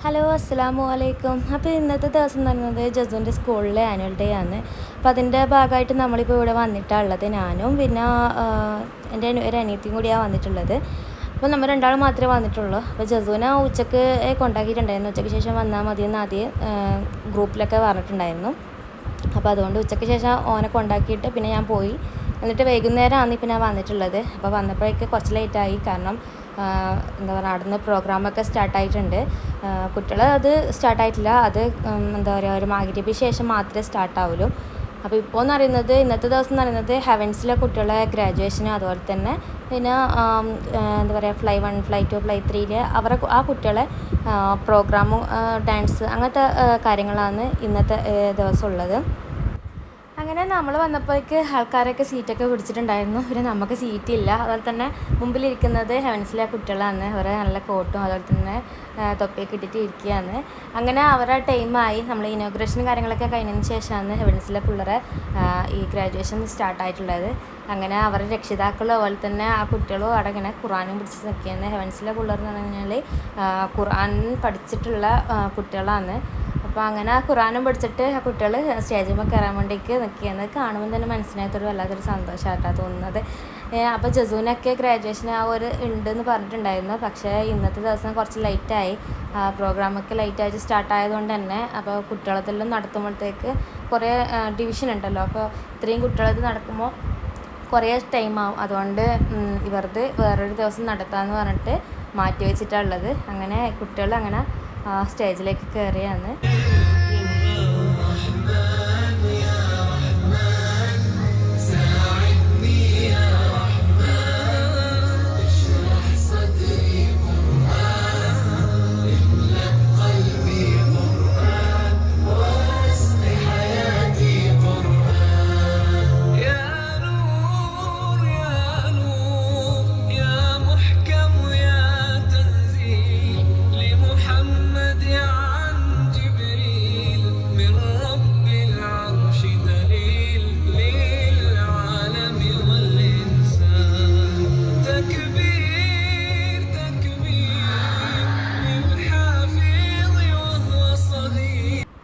Hello അസ്സലാമു അലൈക്കും. അപ്പോൾ ഇന്നത്തെ ദിവസം എന്ന് പറയുന്നത് ജസുവിൻ്റെ സ്കൂളിലെ ആനുവൽ ഡേ ആണ്. അപ്പോൾ അതിൻ്റെ ഭാഗമായിട്ട് നമ്മളിപ്പോൾ ഇവിടെ വന്നിട്ടുള്ളത് ഞാനും പിന്നെ എൻ്റെ ഒരു അനിയത്തിയും കൂടിയാണ് വന്നിട്ടുള്ളത്. അപ്പോൾ നമ്മൾ രണ്ടാളും മാത്രമേ വന്നിട്ടുള്ളൂ. അപ്പോൾ ജസുവിനെ ഉച്ചക്ക് കൊണ്ടാക്കിയിട്ടുണ്ടായിരുന്നു. ഉച്ചയ്ക്ക് ശേഷം വന്നാൽ മതിയെന്ന് ആദ്യം ഗ്രൂപ്പിലൊക്കെ പറഞ്ഞിട്ടുണ്ടായിരുന്നു. അപ്പോൾ അതുകൊണ്ട് ഉച്ചയ്ക്ക് ശേഷം ഓനെ കൊണ്ടാക്കിയിട്ട് പിന്നെ ഞാൻ പോയി. എന്നിട്ട് വൈകുന്നേരമാണ് ഇപ്പോൾ ഞാൻ വന്നിട്ടുള്ളത്. അപ്പോൾ വന്നപ്പോഴേക്ക് കുറച്ച് ലേറ്റായി. കാരണം എന്താ പറയുക, അവിടുന്ന് പ്രോഗ്രാമൊക്കെ സ്റ്റാർട്ടായിട്ടുണ്ട്. കുട്ടികൾ അത് സ്റ്റാർട്ടായിട്ടില്ല. അത് എന്താ പറയുക, ഒരു മഗ്‌രിബിന് ശേഷം മാത്രമേ സ്റ്റാർട്ടാവുള്ളൂ. അപ്പോൾ ഇപ്പോൾ എന്ന് പറയുന്നത്, ഇന്നത്തെ ദിവസം എന്ന് പറയുന്നത് ഹെവൻസിലെ കുട്ടികളെ ഗ്രാജുവേഷനും അതുപോലെ തന്നെ പിന്നെ എന്താ പറയുക ഫ്ലൈ 1, ഫ്ലൈ 2, ഫ്ലൈ 3 ആ കുട്ടികളെ പ്രോഗ്രാമും ഡാൻസ് അങ്ങനത്തെ കാര്യങ്ങളാണ് ഇന്നത്തെ ദിവസം ഉള്ളത്. അങ്ങനെ നമ്മൾ വന്നപ്പോഴേക്ക് ആൾക്കാരൊക്കെ സീറ്റൊക്കെ പിടിച്ചിട്ടുണ്ടായിരുന്നു. പിന്നെ നമുക്ക് സീറ്റില്ല. അതുപോലെ തന്നെ മുമ്പിലിരിക്കുന്നത് ഹെവൻസിലെ കുട്ടികളാണ്. അവരെ നല്ല കോട്ടും അതുപോലെ തന്നെ തൊപ്പിയൊക്കെ ഇട്ടിട്ട് ഇരിക്കുകയാണ്. അങ്ങനെ അവരുടെ ടൈമായി. നമ്മൾ ഇനോഗ്രേഷനും കാര്യങ്ങളൊക്കെ കഴിഞ്ഞതിന് ശേഷമാണ് ഹെവൻസിലെ പിള്ളേരെ ഈ ഗ്രാജുവേഷൻ സ്റ്റാർട്ടായിട്ടുള്ളത്. അങ്ങനെ അവരുടെ രക്ഷിതാക്കളും അതുപോലെ തന്നെ ആ കുട്ടികളും അവിടെ ഇങ്ങനെ ഖുർആനും പിടിച്ച് നിൽക്കുകയാണ്. ഹെവൻസിലെ പിള്ളേർ എന്ന് പറഞ്ഞു കഴിഞ്ഞാൽ ഖുർആൻ പഠിച്ചിട്ടുള്ള കുട്ടികളാണ്. അപ്പോൾ അങ്ങനെ ഖുർആനും പഠിച്ചിട്ട് ആ കുട്ടികൾ സ്റ്റേജിൽ കയറാൻ വേണ്ടിയിട്ട് നിൽക്കുകയാണ്. കാണുമ്പോൾ തന്നെ മനസ്സിനകത്തൊരു വല്ലാത്തൊരു സന്തോഷമായിട്ടാണ് തോന്നുന്നത്. അപ്പോൾ ജസുവിനൊക്കെ ഗ്രാജുവേഷൻ ഉണ്ടെന്ന് പറഞ്ഞിട്ടുണ്ടായിരുന്നു. പക്ഷേ ഇന്നത്തെ ദിവസം കുറച്ച് ലേറ്റായി. പ്രോഗ്രാമൊക്കെ ലേറ്റായിട്ട് സ്റ്റാർട്ടായതുകൊണ്ട് തന്നെ അപ്പോൾ കുട്ടികളതെല്ലാം നടത്തുമ്പോഴത്തേക്ക് കുറേ ഡിവിഷൻ ഉണ്ടല്ലോ. അപ്പോൾ ഇത്രയും കുട്ടികളത് നടക്കുമ്പോൾ കുറേ ടൈമാവും. അതുകൊണ്ട് ഇവർക്ക് വേറൊരു ദിവസം നടത്താമെന്ന് പറഞ്ഞിട്ട് മാറ്റി വെച്ചിട്ടുള്ളത്. അങ്ങനെ കുട്ടികൾ അങ്ങനെ സ്റ്റേജിലേക്ക് കയറിയാണ്.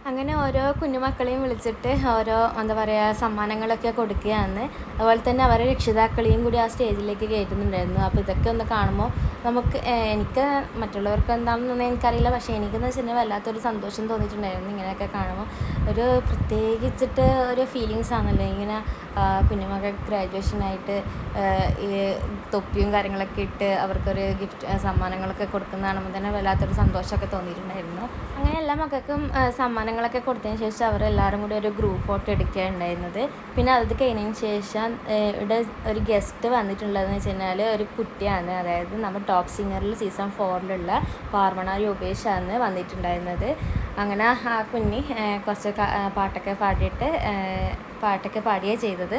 അങ്ങനെ ഓരോ കുഞ്ഞുമക്കളെയും വിളിച്ചിട്ട് ഓരോ എന്താ പറയുക സമ്മാനങ്ങളൊക്കെ കൊടുക്കുകയാണ്. അതുപോലെ തന്നെ അവരെ രക്ഷിതാക്കളെയും കൂടി ആ സ്റ്റേജിലേക്ക് കയറ്റുന്നുണ്ടായിരുന്നു. അപ്പോൾ ഇതൊക്കെ ഒന്ന് കാണുമ്പോൾ നമുക്ക് എനിക്ക് മറ്റുള്ളവർക്ക് എന്താണെന്നൊന്നും എനിക്കറിയില്ല, പക്ഷേ എനിക്കെന്ന് വെച്ചിട്ടുണ്ടെങ്കിൽ വല്ലാത്തൊരു സന്തോഷം തോന്നിയിട്ടുണ്ടായിരുന്നു. ഇങ്ങനെയൊക്കെ കാണുമ്പോൾ ഒരു പ്രത്യേകിച്ചിട്ട് ഒരു ഫീലിങ്സ് ആണല്ലോ ഇങ്ങനെ കുഞ്ഞുമക്കൾ ഗ്രാജുവേഷനായിട്ട് ഈ തൊപ്പിയും കാര്യങ്ങളൊക്കെ ഇട്ട് അവർക്കൊരു ഗിഫ്റ്റ് സമ്മാനങ്ങളൊക്കെ കൊടുക്കുന്ന കാണുമ്പോൾ തന്നെ വല്ലാത്തൊരു സന്തോഷമൊക്കെ തോന്നിയിട്ടുണ്ടായിരുന്നു. അങ്ങനെ എല്ലാ മക്കൾക്കും സമ്മാനങ്ങളൊക്കെ കൊടുത്തതിന് ശേഷം അവരെല്ലാവരും കൂടി ഒരു ഗ്രൂപ്പ് ഫോട്ടോ എടുക്കുകയുണ്ടായിരുന്നത്. പിന്നെ അത് കഴിഞ്ഞതിന് ശേഷം ഇവിടെ ഒരു ഗസ്റ്റ് വന്നിട്ടുള്ളതെന്ന് വെച്ച് കഴിഞ്ഞാൽ ഒരു കുട്ടിയാണ്. അതായത് നമ്മൾ ടോപ്പ് സിംഗറിൽ സീസൺ 4 പാർവണ രൂപേഷാണ് വന്നിട്ടുണ്ടായിരുന്നത്. അങ്ങനെ ആ കുഞ്ഞി കുറച്ച് പാട്ടൊക്കെ പാടിയാണ് ചെയ്തത്.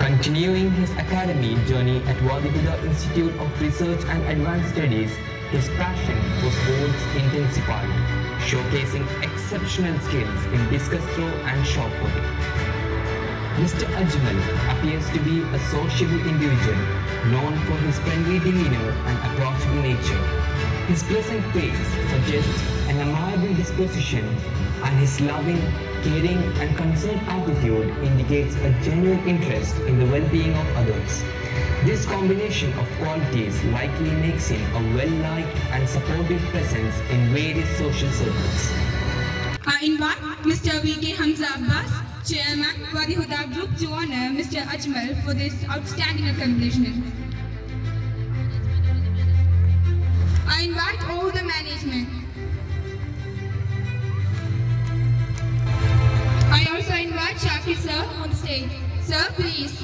Continuing his academic journey at Wadi Huda Institute of Research and Advanced Studies, his passion for sports intensified, showcasing exceptional skills in discus throw and shot put. Mr. Ajmal appears to be a sociable individual, known for his friendly demeanor and approachable nature. His pleasant face suggests an amiable disposition, and his loving, caring and concerned attitude indicates a genuine interest in the well-being of others. This combination of qualities likely makes him a well-liked and supportive presence in various social circles. I invite Mr. V.K. Hamza Abbas, Chairman, Wadi Huda Group, to honor Mr. Ajmal for this outstanding accomplishment. I invite all the management. I also invite Shakir sir on stage. Sir, please.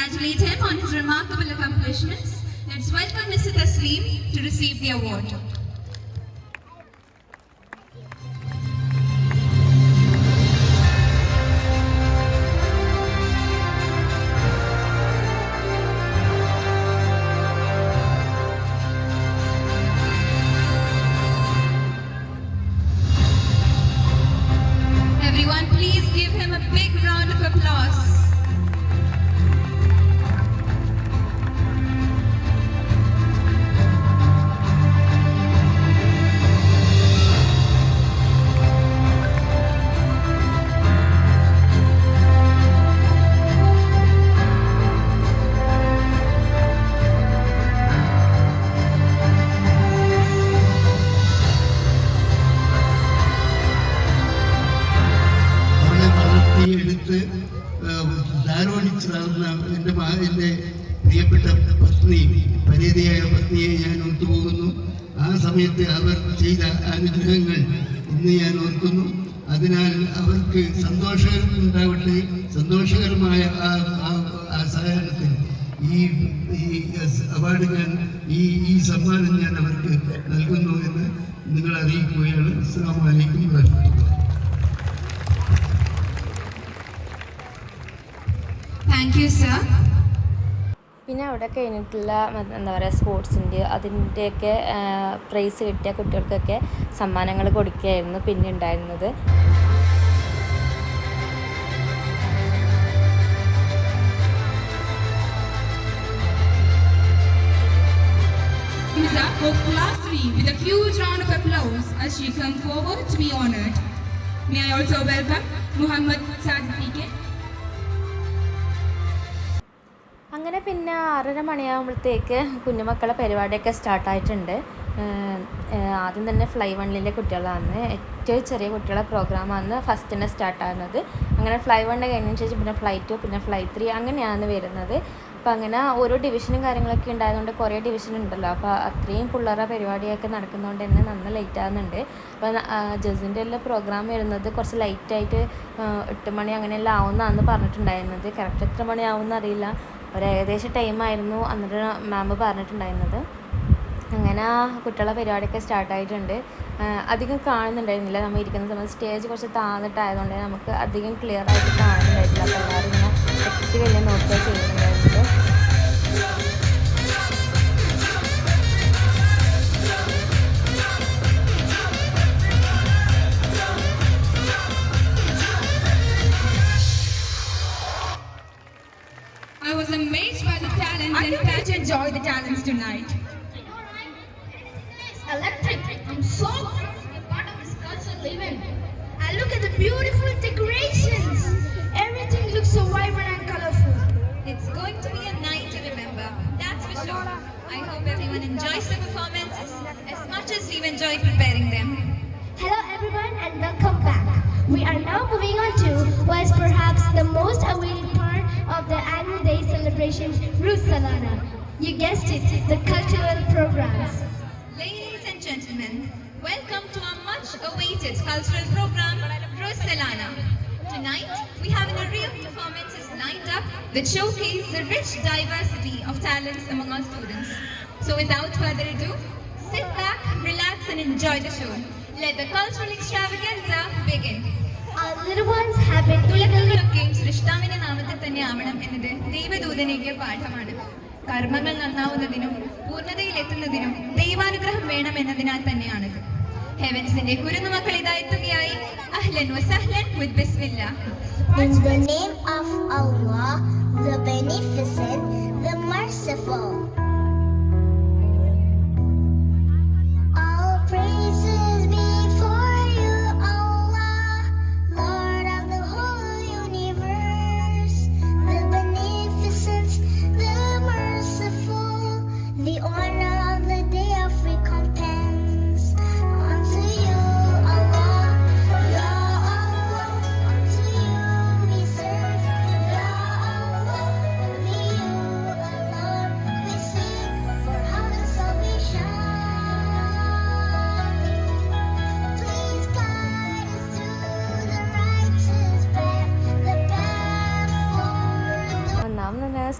congratulate him on his remarkable accomplishments. Let's welcome Mr. Taslim to receive the award. Everyone, please give him a big round of applause. എടുത്ത് ധാരോണിച്ച് നടന്ന എൻ്റെ പ്രിയപ്പെട്ട പത്നി പരിധിയായ പത്നിയെ ഞാൻ ഓർത്തുപോകുന്നു. ആ സമയത്ത് അവർ ചെയ്ത അനുഗ്രഹങ്ങൾ ഇന്ന് ഞാൻ ഓർക്കുന്നു. അതിനാൽ അവർക്ക് സന്തോഷകരമുണ്ടാവട്ടെ. സന്തോഷകരമായ ആ സാഹചര്യത്തിൽ ഈ അവാർഡ് ഞാൻ ഈ സമ്മാനം ഞാൻ അവർക്ക് നൽകുന്നു എന്ന് നിങ്ങൾ അറിയിക്കുകയാണ്. അസ്സലാമു അലൈക്കും വറഹ്മത്തുള്ളാഹി. Thank you, sir. പിന്നെ അവിടെ കഴിഞ്ഞിട്ടുള്ള എന്താ പറയുക സ്പോർട്സിൻ്റെ അതിൻ്റെയൊക്കെ പ്രൈസ് കിട്ടിയ കുട്ടികൾക്കൊക്കെ സമ്മാനങ്ങൾ കൊടുക്കുകയായിരുന്നു പിന്നെ ഉണ്ടായിരുന്നത്. Hamza of Class 3 with a huge round of applause as she comes forward to be honored. May I also welcome Muhammad Sadiq PK. അങ്ങനെ പിന്നെ 6:30 മണിയാകുമ്പോഴത്തേക്ക് കുഞ്ഞുമക്കളെ പരിപാടിയൊക്കെ സ്റ്റാർട്ടായിട്ടുണ്ട്. ആദ്യം തന്നെ ഫ്ലൈ 1 കുട്ടികളാണ്, ഏറ്റവും ചെറിയ കുട്ടികളെ പ്രോഗ്രാമാണ് ഫസ്റ്റ് തന്നെ സ്റ്റാർട്ടാകുന്നത്. അങ്ങനെ ഫ്ലൈ 1 കഴിഞ്ഞതിന് ശേഷം പിന്നെ ഫ്ലൈ 2 പിന്നെ ഫ്ലൈ 3 അങ്ങനെയാണ് വരുന്നത്. അപ്പോൾ അങ്ങനെ ഓരോ ഡിവിഷനും കാര്യങ്ങളൊക്കെ ഉണ്ടായതുകൊണ്ട് കുറേ ഡിവിഷൻ ഉണ്ടല്ലോ. അപ്പോൾ അത്രയും പിള്ളേരുടെ പരിപാടിയൊക്കെ നടക്കുന്നതുകൊണ്ട് തന്നെ നന്ന ലേറ്റ് ആകുന്നുണ്ട്. അപ്പോൾ ജസിൻ്റെ എല്ലാം പ്രോഗ്രാം വരുന്നത് കുറച്ച് ലൈറ്റായിട്ട് 8 മണി അങ്ങനെയെല്ലാം ആവുന്നതാണെന്ന് പറഞ്ഞിട്ടുണ്ടായിരുന്നത്. കറക്റ്റ് എത്ര മണിയാവുമെന്ന് അറിയില്ല, ഒരു ഏകദേശം ടൈമായിരുന്നു അന്നിട്ട് മാം പറഞ്ഞിട്ടുണ്ടായിരുന്നത്. അങ്ങനെ കുട്ടികളെ പരിപാടിയൊക്കെ സ്റ്റാർട്ടായിട്ടുണ്ട്. അധികം കാണുന്നുണ്ടായിരുന്നില്ല, നമ്മൾ ഇരിക്കുന്ന സമയത്ത് സ്റ്റേജ് കുറച്ച് താഴ്ന്നിട്ടായതുകൊണ്ട് നമുക്ക് അധികം ക്ലിയർ ആയിട്ട് കാണുന്നുണ്ടായിരുന്നില്ല. അപ്പോൾ എല്ലാവരും ഇങ്ങനെ എത്തി വലിയ നോക്കുക ചെയ്യുന്നുണ്ടായിരുന്നത്. I was amazed by the talent and plan to enjoy the talents tonight. Electric. I'm so proud to be part of this cultural event. And look at the beautiful decorations. Everything looks so vibrant and colorful. It's going to be a night to remember, that's for sure. I hope everyone enjoys the performances as much as we've enjoyed preparing them. Hello everyone and welcome back. We are now moving on to what is perhaps the most awaited part of the annual day celebrations, Rus Salana. You guessed it, the cultural programs. Ladies and gentlemen, welcome to our much awaited cultural program, Rus Salana. Tonight, we have an array of performances lined up that showcase the rich diversity of talents among our students. So without further ado, sit back, relax and enjoy the show. Let the cultural extravaganza begin. Our little ones have been eagerly ഒക്കെയും സൃഷ്ടാവിന്റെ നാമത്തിൽ തന്നെ ആവണം എന്നത് ദൈവദൂതനേകിയ പാഠമാണ്. കർമ്മങ്ങൾ നന്നാവുന്നതിനും പൂർണ്ണതയിലെത്തുന്നതിനും ദൈവാനുഗ്രഹം വേണം എന്നതിനാൽ തന്നെയാണത്. ഹെവൻസിന്റെ കുരുന്നുമക്കൾ ഇതാ എത്തുകയായി. അഹ്ലൻ വസഹ്ലൻ വിത്ത് ബിസ്മില്ലാ. In the name of Allah, the Beneficent, the Merciful. All praises be for you, Allah, Lord of the whole universe, the Beneficent, the Merciful, the honor of the day of recompense. Unto you, Allah, Ya Allah, unto you we serve, Ya Allah, only you alone we serve.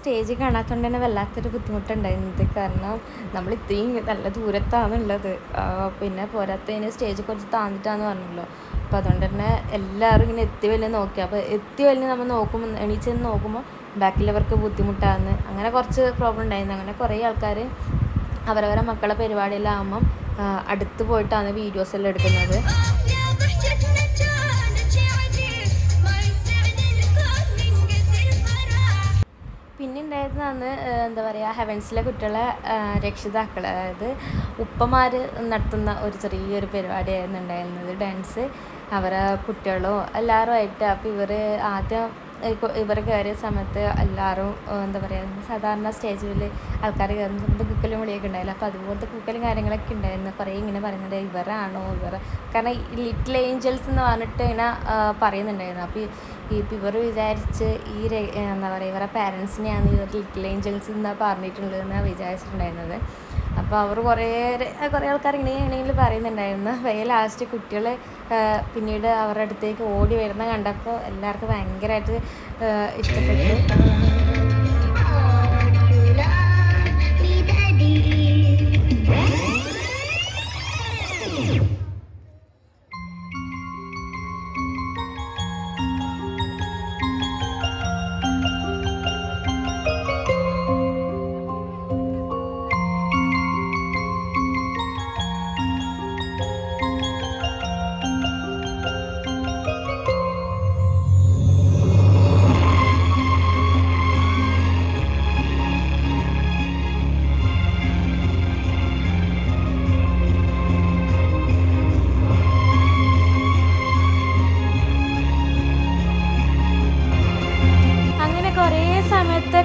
Stage കാണാത്തതുകൊണ്ട് തന്നെ വല്ലാത്തൊരു ബുദ്ധിമുട്ടുണ്ടായിരുന്നത്. കാരണം നമ്മൾ ഇത്രയും നല്ല ദൂരത്താണുള്ളത്, പിന്നെ പോരാത്തതിന് stage കുറച്ച് താന്നിട്ടാന്ന് പറഞ്ഞല്ലോ. അപ്പോൾ അതുകൊണ്ട് തന്നെ എല്ലാവരും ഇങ്ങനെ എത്തി വലിയ നോക്കി. അപ്പോൾ എത്തി വലിയ നമ്മൾ നോക്കുമ്പോൾ എണീച്ചെന്ന് നോക്കുമ്പോൾ ബാക്കിലവർക്ക് ബുദ്ധിമുട്ടാകുന്നു. അങ്ങനെ കുറച്ച് പ്രോബ്ലം ഉണ്ടായിരുന്നു. അങ്ങനെ കുറേ ആൾക്കാർ അവരവരെ മക്കളെ പരിപാടിയിലാകുമ്പം അടുത്ത് പോയിട്ടാണ് വീഡിയോസ് എല്ലാം എടുക്കുന്നത്. പിന്നെ ഉണ്ടായിരുന്നതാണ് എന്താ പറയുക, ഹെവൻസിലെ കുട്ടികളെ രക്ഷിതാക്കൾ, അതായത് ഉപ്പമാർ നടത്തുന്ന ഒരു ചെറിയൊരു പരിപാടിയായിരുന്നു ഉണ്ടായിരുന്നത്. ഡാൻസ് അവരെ കുട്ടികളോ എല്ലാവരുമായിട്ട്. അപ്പോൾ ആദ്യം ഇവർ കയറിയ സമയത്ത് എല്ലാവരും എന്താ പറയുക, സാധാരണ സ്റ്റേജിൽ ആൾക്കാർ കയറുന്ന സമയത്ത് കുക്കലും വിളിയൊക്കെ ഉണ്ടായില്ല. അപ്പോൾ അതുപോലത്തെ കുക്കലും കാര്യങ്ങളൊക്കെ ഉണ്ടായിരുന്നു. കുറേ ഇങ്ങനെ പറയുന്നത് ഇവരാണോ കാരണം ലിറ്റിൽ ഏഞ്ചൽസ് എന്ന് പറഞ്ഞിട്ട് ഇങ്ങനെ പറയുന്നുണ്ടായിരുന്നു. അപ്പോൾ ഇവർ വിചാരിച്ച് എന്താ പറയുക, ഇവരുടെ പാരൻസിനെയാണ് ഇവർ ലിറ്റിൽ ഏഞ്ചൽസ് എന്നാണ് പറഞ്ഞിട്ടുള്ളതെന്നാണ് വിചാരിച്ചിട്ടുണ്ടായിരുന്നത്. അപ്പോൾ അവർ കുറേ ആൾക്കാർ ഇങ്ങനെയാണെങ്കിൽ പറയുന്നുണ്ടായിരുന്നു. പക്ഷേ ലാസ്റ്റ് കുട്ടികൾ പിന്നീട് അവരുടെ അടുത്തേക്ക് ഓടി വരുന്ന കണ്ടപ്പോൾ എല്ലാവർക്കും ഭയങ്കരമായിട്ട് ഇഷ്ടപ്പെട്ടു.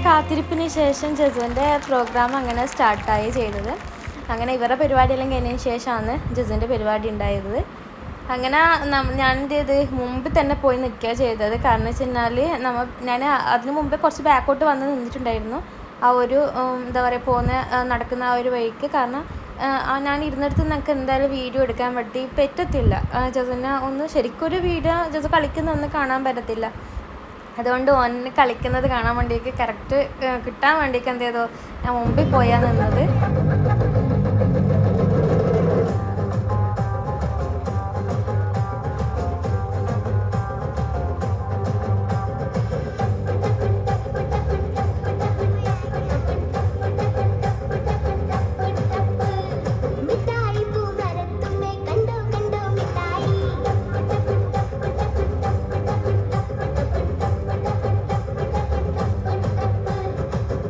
കാത്തിരിപ്പിന് ശേഷം ജസുവിൻ്റെ പ്രോഗ്രാം അങ്ങനെ സ്റ്റാർട്ടായി ചെയ്തത്. അങ്ങനെ ഇവരുടെ പരിപാടിയെല്ലാം കഴിഞ്ഞതിന് ശേഷമാണ് ജസുവിൻ്റെ പരിപാടി ഉണ്ടായത്. അങ്ങനെ ഞാൻ എന്ത് ചെയ്ത് മുമ്പ് തന്നെ പോയി നിൽക്കുക ചെയ്തത്. കാരണം വെച്ച് കഴിഞ്ഞാൽ ഞാൻ അതിന് മുമ്പേ കുറച്ച് ബാക്കോട്ട് വന്ന് നിന്നിട്ടുണ്ടായിരുന്നു ആ ഒരു എന്താ പറയുക നടക്കുന്ന ആ ഒരു വഴിക്ക്. കാരണം ഞാൻ ഇരുന്നിടത്ത് നമുക്ക് എന്തായാലും വീഡിയോ എടുക്കാൻ പറ്റത്തില്ല. ജസുവിനെ ശരിക്കൊരു വീഡിയോ ജസു കളിക്കുന്നൊന്നും കാണാൻ പറ്റത്തില്ല. അതുകൊണ്ട് ഓന് കളിക്കുന്നത് കാണാൻ വേണ്ടിയിട്ട് കറക്റ്റ് കിട്ടാൻ വേണ്ടിയിട്ട് എന്ത് ചെയ്തോ ഞാൻ മുമ്പിൽ പോയാൽ നിന്നത്.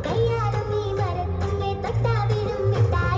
കയ്യാലും ഈ മരത്തുമ്മേ തൊട്ടാ വീഴും മിഠായി.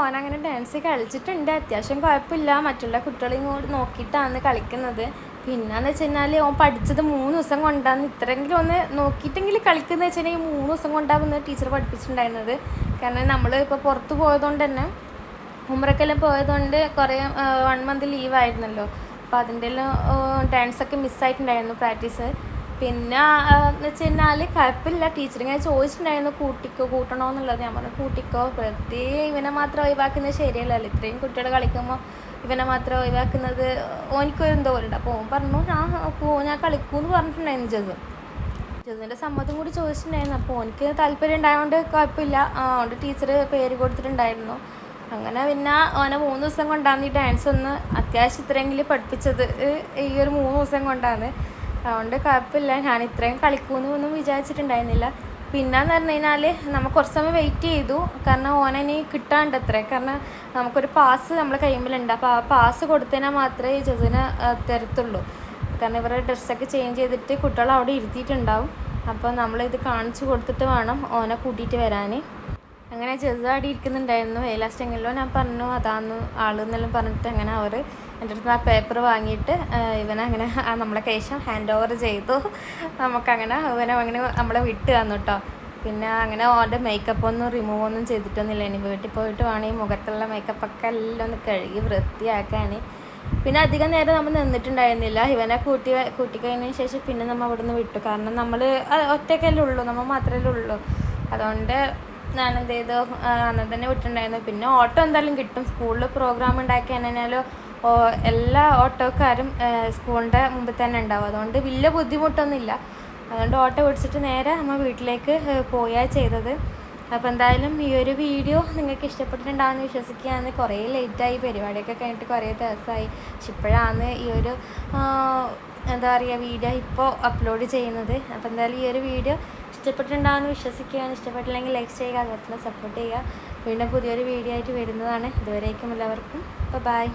ഓനങ്ങനെ ഡാൻസ് കളിച്ചിട്ടുണ്ട്, അത്യാവശ്യം കുഴപ്പമില്ല. മറ്റുള്ള കുട്ടികളെയും കൂടി നോക്കിയിട്ടാണ് കളിക്കുന്നത്. പിന്നെയെന്ന് വെച്ച് കഴിഞ്ഞാൽ ഓൻ പഠിച്ചത് 3 ദിവസം കൊണ്ടാണ്, ഇത്രയെങ്കിലും ഒന്ന് നോക്കിയിട്ടെങ്കിൽ കളിക്കുന്നത് വെച്ചിട്ടുണ്ടെങ്കിൽ 3 ദിവസം കൊണ്ടാകുന്ന ടീച്ചർ പഠിപ്പിച്ചിട്ടുണ്ടായിരുന്നത്. കാരണം നമ്മൾ ഇപ്പോൾ പുറത്ത് പോയതുകൊണ്ട് തന്നെ ഉംറക്കെല്ലാം പോയതുകൊണ്ട് കുറേ 1 month ലീവായിരുന്നല്ലോ. അപ്പോൾ അതിൻ്റെ എല്ലാം ഡാൻസൊക്കെ മിസ്സായിട്ടുണ്ടായിരുന്നു പ്രാക്ടീസ്. പിന്നെ എന്ന് വെച്ച് കഴിഞ്ഞാൽ കുഴപ്പമില്ല. ടീച്ചർ ഇങ്ങനെ ചോദിച്ചിട്ടുണ്ടായിരുന്നു കൂട്ടണോ എന്നുള്ളത്. ഞാൻ പറഞ്ഞു കൂട്ടിക്കോ, വെറുതെ ഇവനെ മാത്രം ഒഴിവാക്കുന്നത് ശരിയല്ലല്ലോ. ഇത്രയും കുട്ടികൾ കളിക്കുമ്പോൾ ഇവനെ മാത്രം ഒഴിവാക്കുന്നത് ഓനിക്കൊരു എന്തോ ഉണ്ട്. അപ്പോൾ ഓൻ പറഞ്ഞു ഞാൻ കളിക്കൂന്ന് പറഞ്ഞിട്ടുണ്ടായിരുന്നു ജസുവിൻ്റെ സമ്മതം കൂടി ചോദിച്ചിട്ടുണ്ടായിരുന്നു. അപ്പോൾ എനിക്ക് താല്പര്യം ഉണ്ടായതുകൊണ്ട് കുഴപ്പമില്ല. അതുകൊണ്ട് ടീച്ചർ പേര് കൊടുത്തിട്ടുണ്ടായിരുന്നു. അങ്ങനെ പിന്നെ ഓനെ 3 ദിവസം കൊണ്ടാണ് ഈ ഡാൻസ് ഒന്ന് അത്യാവശ്യം ഇത്രയെങ്കിലും പഠിപ്പിച്ചത്. ഈ ഒരു 3 ദിവസം കൊണ്ടാണ്. അതുകൊണ്ട് കുഴപ്പമില്ല. ഞാൻ ഇത്രയും കളിക്കുമെന്ന് ഒന്നും വിചാരിച്ചിട്ടുണ്ടായിരുന്നില്ല. പിന്നെയെന്ന് പറഞ്ഞു കഴിഞ്ഞാൽ നമ്മൾ കുറച്ച് സമയം വെയിറ്റ് ചെയ്തു. കാരണം ഓനെ കിട്ടാണ്ടത്രേ. കാരണം നമുക്കൊരു പാസ് നമ്മളെ കൈമ്പിലുണ്ട്. അപ്പോൾ ആ പാസ് കൊടുത്തതിനാൽ മാത്രമേ ജസുവിനെ തരത്തുള്ളൂ. കാരണം ഇവരുടെ ഡ്രസ്സൊക്കെ ചേഞ്ച് ചെയ്തിട്ട് കുട്ടികൾ അവിടെ ഇരുത്തിയിട്ടുണ്ടാവും. അപ്പോൾ നമ്മളിത് കാണിച്ചു കൊടുത്തിട്ട് വേണം ഓനെ കൂട്ടിയിട്ട് വരാൻ. അങ്ങനെ ജസു അവിടെ ഇരിക്കുന്നുണ്ടായിരുന്നു. ലാസ്റ്റെങ്കിലും ഞാൻ പറഞ്ഞു അതാന്ന് ആളെന്നെല്ലാം പറഞ്ഞിട്ട് അങ്ങനെ അവർ എൻ്റെ അടുത്ത് ആ പേപ്പർ വാങ്ങിയിട്ട് ഇവനങ്ങനെ നമ്മളെ കേശം ഹാൻഡ് ഓവർ ചെയ്തു. നമുക്കങ്ങനെ ഇവനെ നമ്മളെ വിട്ട് തന്നു കേട്ടോ. പിന്നെ അങ്ങനെ ഓൻ്റെ മേക്കപ്പ് ഒന്നും റിമൂവ് ഒന്നും ചെയ്തിട്ടൊന്നുമില്ല. ഇനി വീട്ടിൽ പോയിട്ട് വേണം ഈ മുഖത്തുള്ള മേക്കപ്പൊക്കെ എല്ലാം ഒന്ന് കഴുകി വൃത്തിയാക്കാൻ. പിന്നെ അധികം നേരം നമ്മൾ നിന്നിട്ടുണ്ടായിരുന്നില്ല. ഇവനെ കൂട്ടിക്കഴിഞ്ഞതിന് ശേഷം പിന്നെ നമ്മൾ അവിടെ നിന്ന് വിട്ടു. കാരണം നമ്മൾ ഒറ്റയ്ക്കല്ലേ ഉള്ളൂ, നമ്മൾ മാത്രമല്ലേ ഉള്ളൂ. അതുകൊണ്ട് ഞാൻ എന്ത് ചെയ്തു അന്ന് തന്നെ വിട്ടിട്ടുണ്ടായിരുന്നു. പിന്നെ ഓട്ടോ എന്തായാലും കിട്ടും. സ്കൂളിൽ പ്രോഗ്രാം ഉണ്ടാക്കി കഴിഞ്ഞാലോ എല്ലാ ഓട്ടോക്കാരും സ്കൂളിൻ്റെ മുമ്പിൽ തന്നെ ഉണ്ടാവും. അതുകൊണ്ട് വലിയ ബുദ്ധിമുട്ടൊന്നുമില്ല. അതുകൊണ്ട് ഓട്ടോ പിടിച്ചിട്ട് നേരെ നമ്മൾ വീട്ടിലേക്ക് പോയാണ് ചെയ്തത്. അപ്പോൾ എന്തായാലും ഈ ഒരു വീഡിയോ നിങ്ങൾക്ക് ഇഷ്ടപ്പെട്ടിട്ടുണ്ടാകുമെന്ന് വിശ്വസിക്കുകയാണ്. കുറേ ലേറ്റായി, പരിപാടിയൊക്കെ കഴിഞ്ഞിട്ട് കുറേ ദിവസമായി. പക്ഷെ ഇപ്പോഴാണ് ഈ ഒരു എന്താ പറയുക വീഡിയോ ഇപ്പോൾ അപ്ലോഡ് ചെയ്യുന്നത്. അപ്പോൾ എന്തായാലും ഈ ഒരു വീഡിയോ ഇഷ്ടപ്പെട്ടിട്ടുണ്ടാകുമെന്ന് വിശ്വസിക്കുകയാണ്. ഇഷ്ടപ്പെട്ടില്ലെങ്കിൽ ലൈക്ക് ചെയ്യുക, അതുപോലെ തന്നെ സപ്പോർട്ട് ചെയ്യുക. വീണ്ടും പുതിയൊരു വീഡിയോ ആയിട്ട് വരുന്നതാണ്. ഇതുവരേക്കും എല്ലാവർക്കും ബൈ.